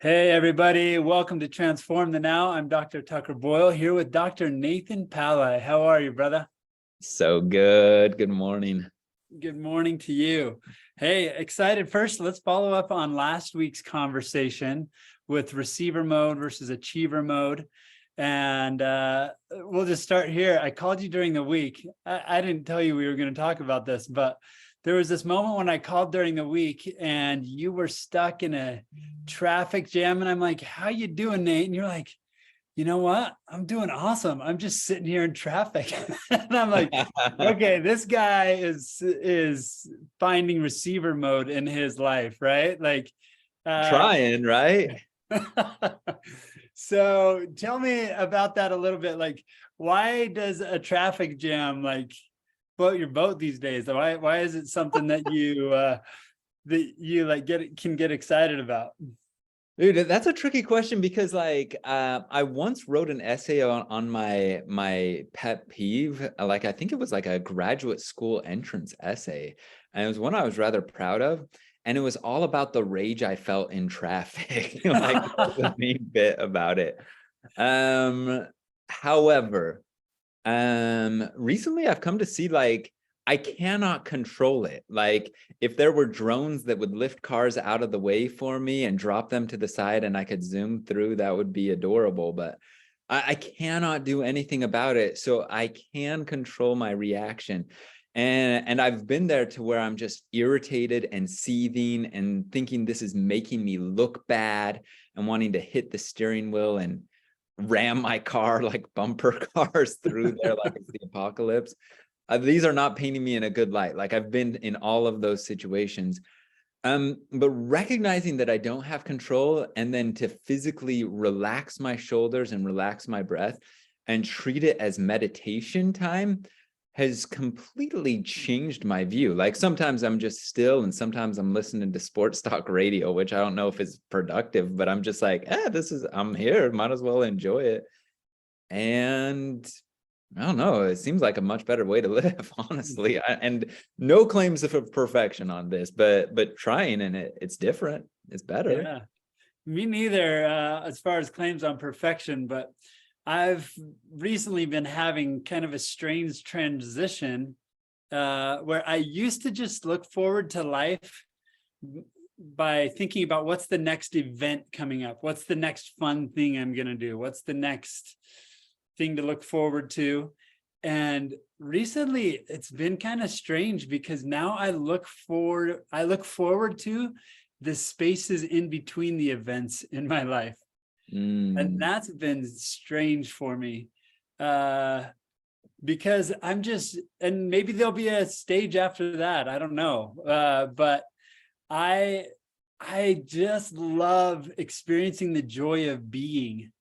Hey, everybody. Welcome to Transform the Now. I'm Dr. Tucker Boyle here with Dr. Nathan Pallai. How are you, brother? So good. Good morning. Good morning to you. Hey, excited. First, let's follow up on last week's conversation with receiver mode versus achiever mode. And we'll just start here. I called you during the week. I didn't tell you we were going to talk about this, but there was this moment when I called during the week and you were stuck in a traffic jam. And I'm like, how you doing, Nate? And you're like, you know what? I'm doing awesome. I'm just sitting here in traffic. And I'm like, okay, this guy is finding receiver mode in his life, right? Like Trying, right? So tell me about that a little bit. Like, why does a traffic jam like float your boat these days? Why is it something that you like can get excited about? Dude, that's a tricky question because I once wrote an essay on my pet peeve. I think it was like a graduate school entrance essay. And it was one I was rather proud of. And it was all about the rage I felt in traffic. Like the main bit about it. However, recently I've come to see I cannot control it. Like if there were drones that would lift cars out of the way for me and drop them to the side and I could zoom through, that would be adorable. But I cannot do anything about it. So I can control my reaction. And I've been there to where I'm just irritated and seething and thinking this is making me look bad and wanting to hit the steering wheel and ram my car like bumper cars through there like it's the apocalypse. These are not painting me in a good light. Like I've been in all of those situations. But recognizing that I don't have control and then to physically relax my shoulders and relax my breath and treat it as meditation time has completely changed my view. Like sometimes I'm just still and sometimes I'm listening to sports talk radio, which I don't know if is productive, but I'm just like, I'm here, might as well enjoy it. And I don't know, it seems like a much better way to live, honestly. And no claims of perfection on this, but trying and it's different. It's better. Yeah, me neither, as far as claims on perfection, but I've recently been having kind of a strange transition where I used to just look forward to life by thinking about what's the next event coming up, what's the next fun thing I'm going to do, what's the next thing to look forward to. And recently it's been kind of strange because now I look forward to the spaces in between the events in my life. And that's been strange for me because I'm just, and maybe there'll be a stage after that, I don't know, but I just love experiencing the joy of being.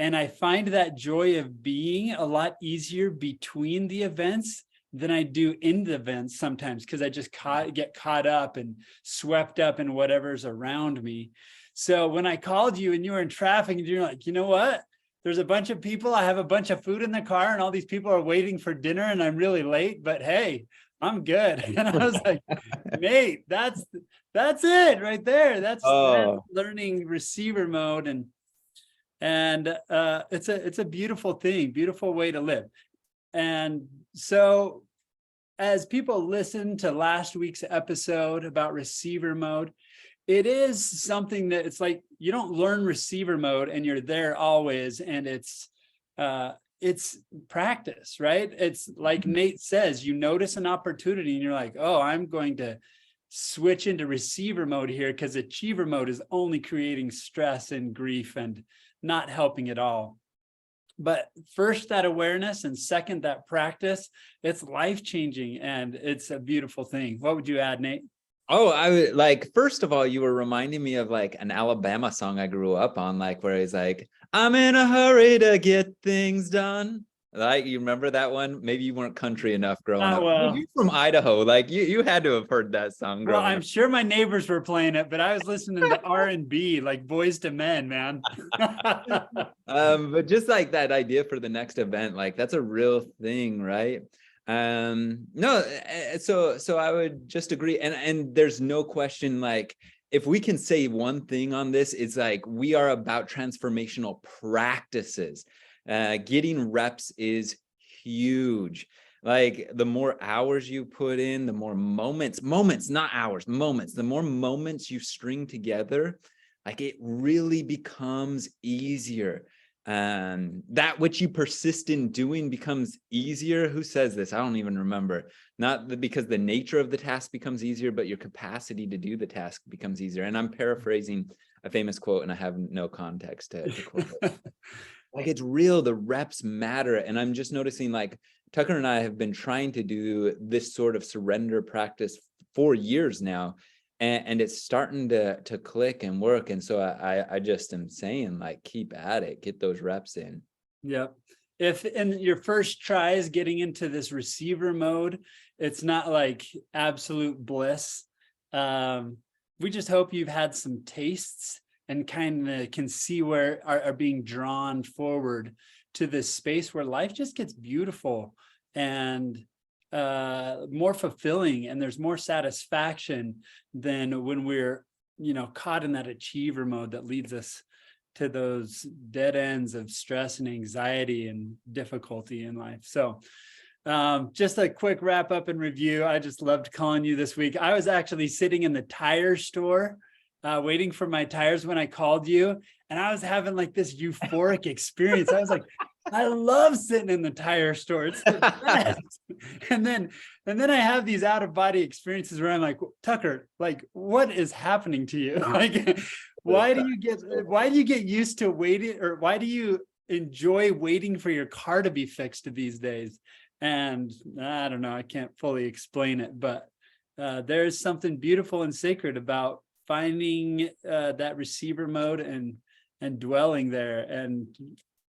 And I find that joy of being a lot easier between the events than I do in the events sometimes, because I just get caught up and swept up in whatever's around me. So when I called you and you were in traffic and you're like, you know what? There's a bunch of people. I have a bunch of food in the car and all these people are waiting for dinner and I'm really late, but hey, I'm good. And I was like, Nate, that's it right there. That's learning receiver mode. And it's a beautiful thing, beautiful way to live. And so as people listen to last week's episode about receiver mode, it is something that it's like you don't learn receiver mode and you're there always. And it's practice, right? It's like Nate says, you notice an opportunity and you're like, oh, I'm going to switch into receiver mode here because achiever mode is only creating stress and grief and not helping at all. But first, that awareness, and second, that practice, it's life-changing and it's a beautiful thing. What would you add, Nate? Oh, I would like, first of all, you were reminding me of like an Alabama song I grew up on, like where he's like, I'm in a hurry to get things done. Like, you remember that one? Maybe you weren't country enough growing up. Well, you're from Idaho. Like you had to have heard that song growing well, I'm up. sure my neighbors were playing it, but I was listening to R&B, like Boys to Men, man. But just like that idea for the next event, like that's a real thing, right? No, so I would just agree. And there's no question, like if we can say one thing on this, it's like we are about transformational practices. Getting reps is huge. Like the more hours you put in, the more moments, not hours, moments, the more moments you string together, like it really becomes easier. That which you persist in doing becomes easier. Who says this? I don't even remember. Not because the nature of the task becomes easier, but your capacity to do the task becomes easier. And I'm paraphrasing a famous quote, and I have no context to quote it. Like it's real, the reps matter. And I'm just noticing, like, Tucker and I have been trying to do this sort of surrender practice for years now, and it's starting to click and work. And so I just am saying, like, keep at it, get those reps in. Yep. If in your first tries getting into this receiver mode, it's not like absolute bliss. We just hope you've had some tastes and kind of can see where are being drawn forward to this space where life just gets beautiful and more fulfilling, and there's more satisfaction than when we're, caught in that achiever mode that leads us to those dead ends of stress and anxiety and difficulty in life. So just a quick wrap up and review. I just loved calling you this week. I was actually sitting in the tire store waiting for my tires when I called you, and I was having like this euphoric experience. I was like, I love sitting in the tire store. It's the best. And then I have these out of body experiences where I'm like, Tucker, like, what is happening to you? Like, why do you get used to waiting, or why do you enjoy waiting for your car to be fixed these days? And I don't know, I can't fully explain it, but there's something beautiful and sacred about finding that receiver mode and dwelling there. And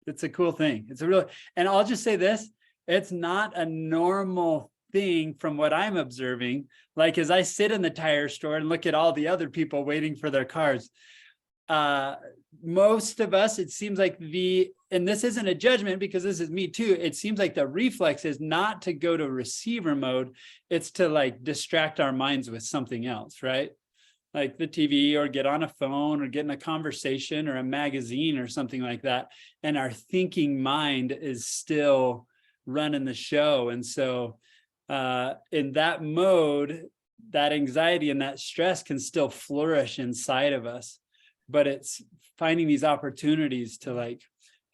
it's a cool thing. It's a real, and I'll just say this, it's not a normal thing from what I'm observing. Like, as I sit in the tire store and look at all the other people waiting for their cars, most of us, it seems like and this isn't a judgment because this is me too, it seems like the reflex is not to go to receiver mode, it's to like distract our minds with something else, right? Like the TV, or get on a phone, or get in a conversation or a magazine or something like that. And our thinking mind is still running the show. And so in that mode, that anxiety and that stress can still flourish inside of us. But it's finding these opportunities to like,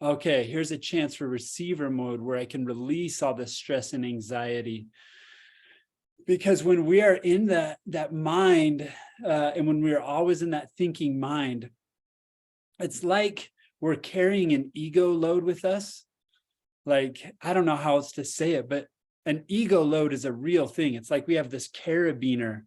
okay, here's a chance for receiver mode where I can release all the stress and anxiety. Because when we are in that mind, and when we are always in that thinking mind, it's like we're carrying an ego load with us. Like, I don't know how else to say it, but an ego load is a real thing. It's like we have this carabiner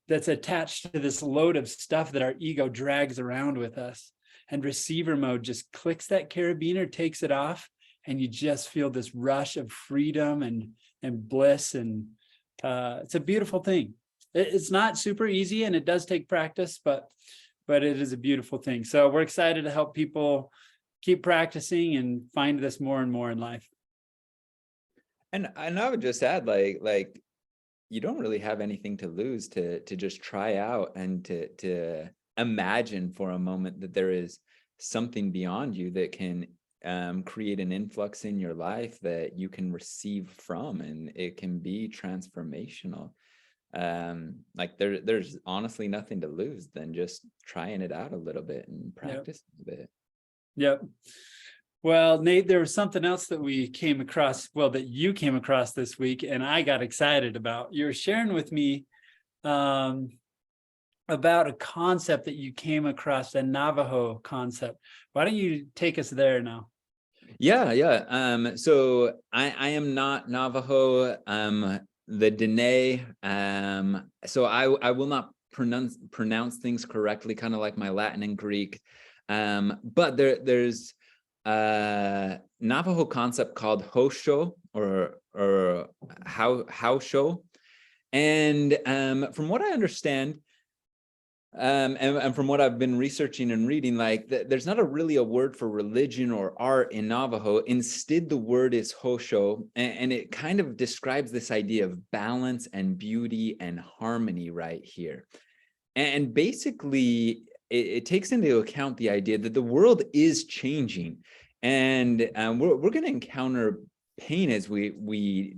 that's attached to this load of stuff that our ego drags around with us. And receiver mode just clicks that carabiner, takes it off, and you just feel this rush of freedom and bliss. And it's a beautiful thing. It's not super easy, and it does take practice, but it is a beautiful thing. So we're excited to help people keep practicing and find this more and more in life. And I would just add, like you don't really have anything to lose to just try out and to imagine for a moment that there is something beyond you that can create an influx in your life that you can receive from, and it can be transformational. Like there's honestly nothing to lose than just trying it out a little bit and practice a bit. Yep. Well, Nate, there was something else that we came across, that you came across this week, and I got excited about. You were sharing with me about a concept that you came across, a Navajo concept. Why don't you take us there now? Yeah. So I am not Navajo. The Dene. So I will not pronounce things correctly, kind of like my Latin and Greek. But there's Navajo concept called Hozho or Hozho. And from what I understand, and from what I've been researching and reading, like there's not really a word for religion or art in Navajo. Instead, the word is Hozho, and it kind of describes this idea of balance and beauty and harmony right here. And basically, it takes into account the idea that the world is changing, and we're going to encounter pain as we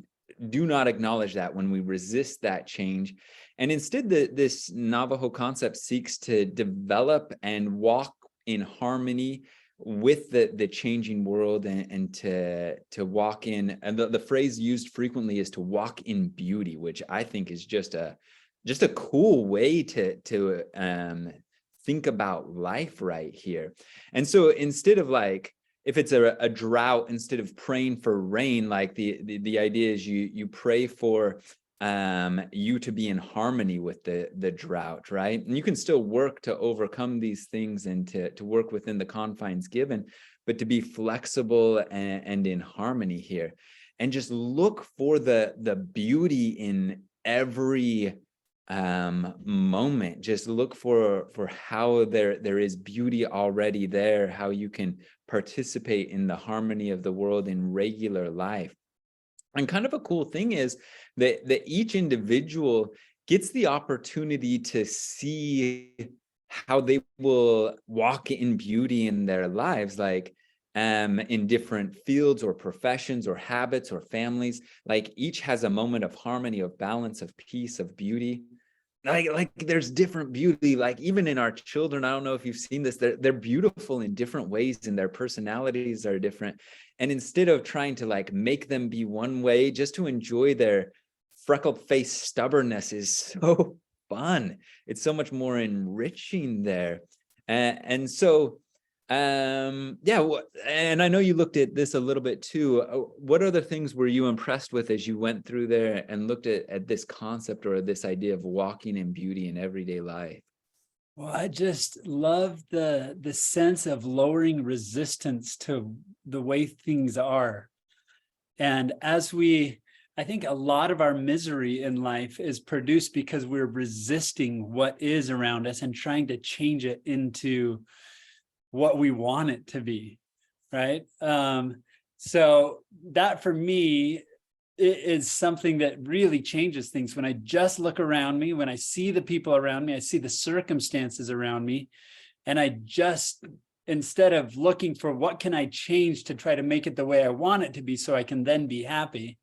do not acknowledge that, when we resist that change. And instead, this Navajo concept seeks to develop and walk in harmony with the changing world, and to walk in, and the phrase used frequently is to walk in beauty, which I think is just a cool way to think about life right here. And so instead of, like, if it's a drought, instead of praying for rain, like the idea is you pray for you to be in harmony with the drought, right? And you can still work to overcome these things, and to work within the confines given, but to be flexible and in harmony here, and just look for the beauty in every moment. Just look for how there is beauty already there, how you can participate in the harmony of the world in regular life. And kind of a cool thing is that each individual gets the opportunity to see how they will walk in beauty in their lives, like in different fields or professions or habits or families. Like, each has a moment of harmony, of balance, of peace, of beauty. Like there's different beauty, like even in our children. I don't know if you've seen this, they're beautiful in different ways, and their personalities are different. And instead of trying to like make them be one way, just to enjoy their freckled face stubbornness is so fun. It's so much more enriching there. And so yeah, and I know you looked at this a little bit too. What other things were you impressed with as you went through there and looked at this concept, or this idea of walking in beauty in everyday life? Well, I just love the sense of lowering resistance to the way things are. And I think a lot of our misery in life is produced because we're resisting what is around us and trying to change it into what we want it to be, right? So that for me is something that really changes things. When I just look around me, when I see the people around me, I see the circumstances around me, and I just, instead of looking for what can I change to try to make it the way I want it to be so I can then be happy,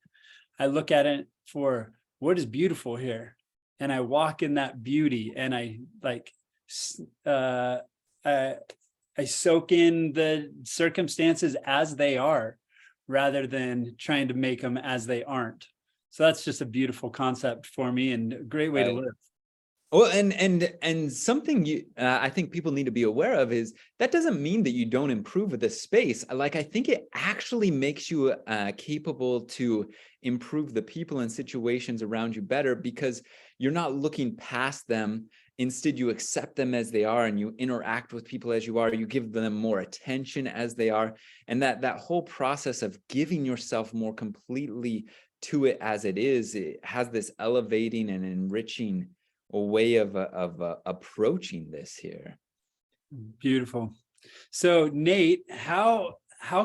I look at it for what is beautiful here, and I walk in that beauty, and I soak in the circumstances as they are, rather than trying to make them as they aren't. So that's just a beautiful concept for me, and a great way to live. Well, and something I think people need to be aware of is that doesn't mean that you don't improve with this space. Like, I think it actually makes you capable to improve the people and situations around you better, because you're not looking past them. Instead, you accept them as they are, and you interact with people as you are. You give them more attention as they are. And that whole process of giving yourself more completely to it as it is, it has this elevating and enriching way of approaching this here. Beautiful. So Nate, how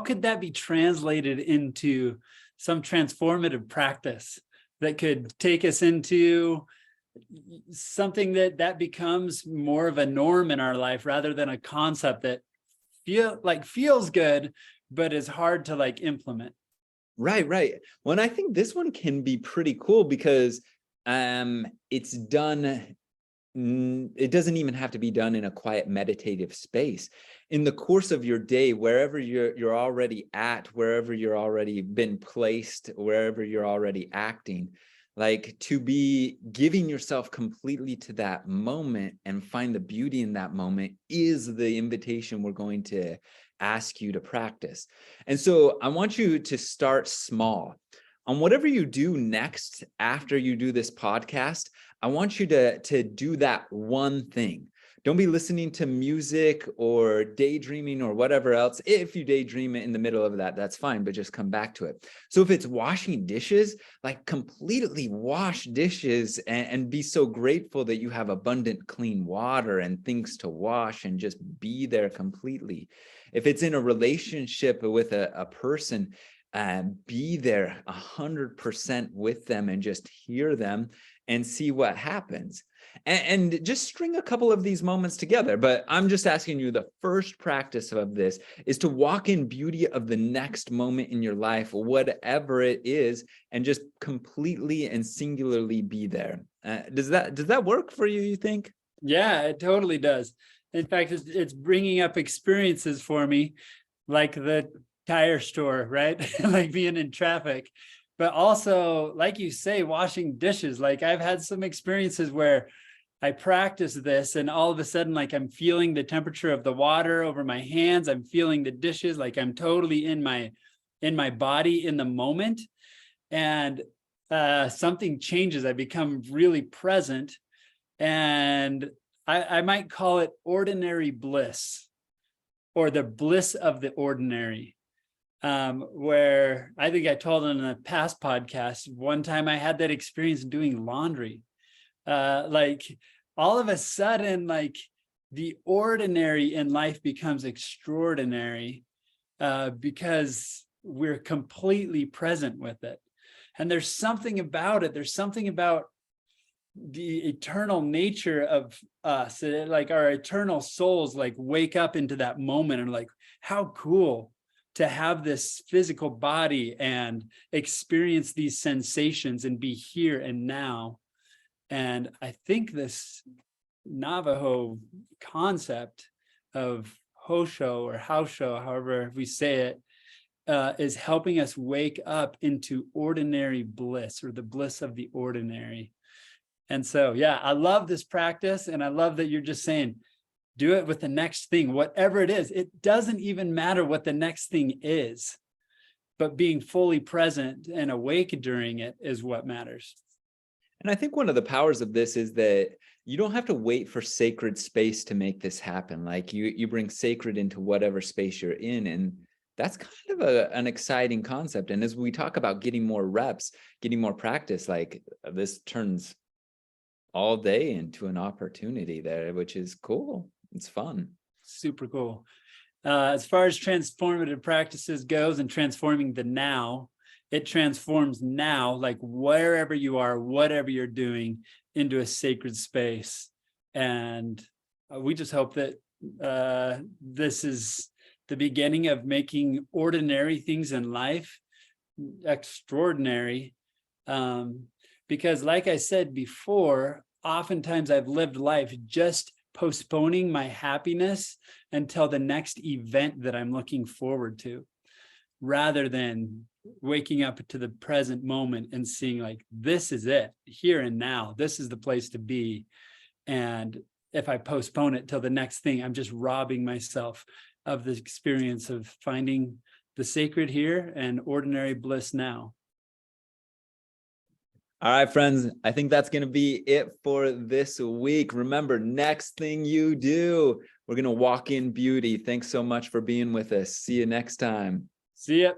could that be translated into some transformative practice that could take us into something that becomes more of a norm in our life, rather than a concept that feels good but is hard to like implement? Right. Well, and I think this one can be pretty cool, because it's done. It doesn't even have to be done in a quiet meditative space. In the course of your day, wherever you're already at, wherever you're already been placed, wherever you're already acting, like, to be giving yourself completely to that moment and find the beauty in that moment is the invitation we're going to ask you to practice. And so I want you to start small. On whatever you do next after you do this podcast, I want you to do that one thing. Don't be listening to music or daydreaming or whatever else. If you daydream in the middle of that, that's fine, but just come back to it. So if it's washing dishes, like, completely wash dishes and be so grateful that you have abundant clean water and things to wash, and just be there completely. If it's in a relationship with a person, be there 100% with them, and just hear them and see what happens. And just string a couple of these moments together. But I'm just asking you, the first practice of this is to walk in beauty of the next moment in your life, whatever it is, and just completely and singularly be there. Does that work for you, you think? Yeah, it totally does. In fact, it's bringing up experiences for me, like the tire store, right? Like being in traffic, but also, like you say, washing dishes. Like I've had some experiences where I practice this and all of a sudden, like I'm feeling the temperature of the water over my hands. I'm feeling the dishes, like I'm totally in my body in the moment. And something changes. I become really present. And I might call it ordinary bliss, or the bliss of the ordinary. Where I think I told in a past podcast, one time I had that experience doing laundry. Like all of a sudden, like the ordinary in life becomes extraordinary because we're completely present with it. And there's something about it. There's something about the eternal nature of us, like our eternal souls, like wake up into that moment and like, how cool to have this physical body and experience these sensations and be here and now. And I think this Navajo concept of Hozho or Hozho, however we say it, is helping us wake up into ordinary bliss, or the bliss of the ordinary. And so, yeah, I love this practice. And I love that you're just saying, do it with the next thing, whatever it is. It doesn't even matter what the next thing is, but being fully present and awake during it is what matters. And I think one of the powers of this is that you don't have to wait for sacred space to make this happen. Like you bring sacred into whatever space you're in. And that's kind of an exciting concept. And as we talk about getting more reps, getting more practice, like this turns all day into an opportunity there, which is cool. It's fun. Super cool. As far as transformative practices goes and transforming the now, it transforms now, like wherever you are, whatever you're doing, into a sacred space. And we just hope that this is the beginning of making ordinary things in life extraordinary. Because like I said before, oftentimes I've lived life just postponing my happiness until the next event that I'm looking forward to, rather than waking up to the present moment and seeing like, this is it, here and now, this is the place to be. And if I postpone it till the next thing, I'm just robbing myself of the experience of finding the sacred here and ordinary bliss now. All right, friends, I think that's going to be it for this week. Remember, next thing you do, we're going to walk in beauty. Thanks so much for being with us. See you next time. See ya.